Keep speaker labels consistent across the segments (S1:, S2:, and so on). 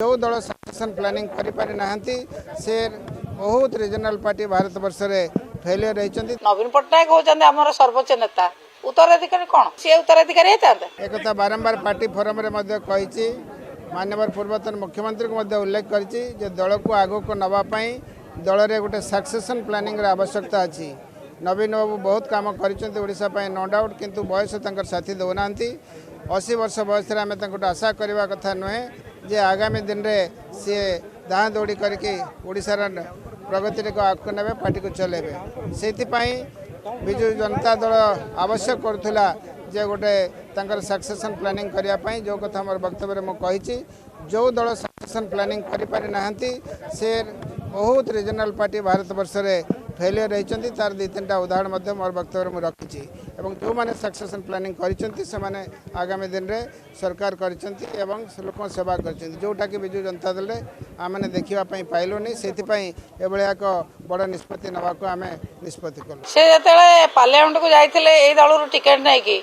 S1: जो दल succession planning करि ना से बहुत रिजनल पार्टी भारत वर्ष में फेलियर रही।
S2: नवीन पट्टनायक होचंदे हमर सर्वोच्च नेता उत्तराधिकारी कौन सी उत्तराधिकारी एक
S1: बारंबार पार्टी फोरम रे कही माननीय पूर्वतन मुख्यमंत्री को उल्लेख करी दल को आगो को नवापाई दल में गोटे सक्सेसन प्लानिंग आवश्यकता अच्छी। नवीन बाबू बहुत काम कर नो डाउट किंतु बयस साथी दौना 80 वर्ष बयस आम आशा करने कथा नुहे जे आगामी दिन में सी दाँ दौड़ी करके ओडिशार प्रगति को आगक ने पार्टी को चलेबे से विजु जनता दल आवश्यक करुला जे गोटे सक्सेसन प्लानिंग करने जो कथा मोर वक्तव्य मुझे जो दल सक्सेसन प्लानिंग करि ना से बहुत रिजनल पार्टी भारत वर्ष में फेलियर रही। तार 2-3टा उदाहरण मोर वक्तव्य मुझे रखी जो मैंने सक्सेसन प्लानिंग करें आगामी दिन में सरकार कर लोक सेवा कर जोटा कि विजु जनता दल आम देखापी पाइलुनि से एक बड़ निष्पत्ति नवा को आम निष्पत्ति कलु।
S2: से जो पार्लियामेंट को जाते दल टिकेट नहीं कि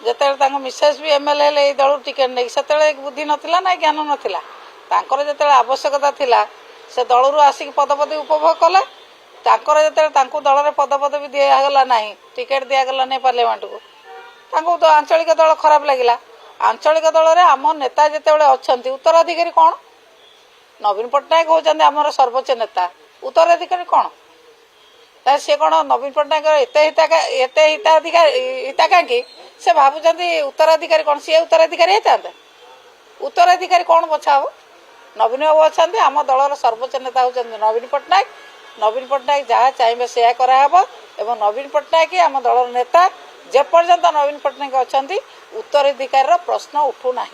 S2: जिते मिसेस भी एमएलए दल टिकेट नहीं से बुद्धि नाला ना ज्ञान नाला जो आवश्यकता थिला से दल रू आसिक पदपदवी उपभोग कले जो दल में पदपदवी दिगला ना टिकेट दिगला नहीं पार्लियामेंट को तो आंचलिक दल खराब लगे आंचलिक दल में आम नेता जिते अच्छा उत्तराधिकारी कौन नवीन पट्टनायक होचंदे हमर सर्वोच्च नेता उत्तराधिकारी कौन सी कौन नवीन पट्टनायक एत हिताकांक्षी से भावुं उत्तराधिकारी कौन सी उत्तराधिकारी उत्तराधिकारी कौन बछा हम नवीन बाबू अच्छा आम दलर सर्वोच्च नेता होती नवीन पट्टनायक जहाँ चाहिए से कराब एवं नवीन पट्टनायक आम दलर नेता जेपर्यंत नवीन पट्टनायक अच्छा उत्तराधिकार प्रश्न उठू ना।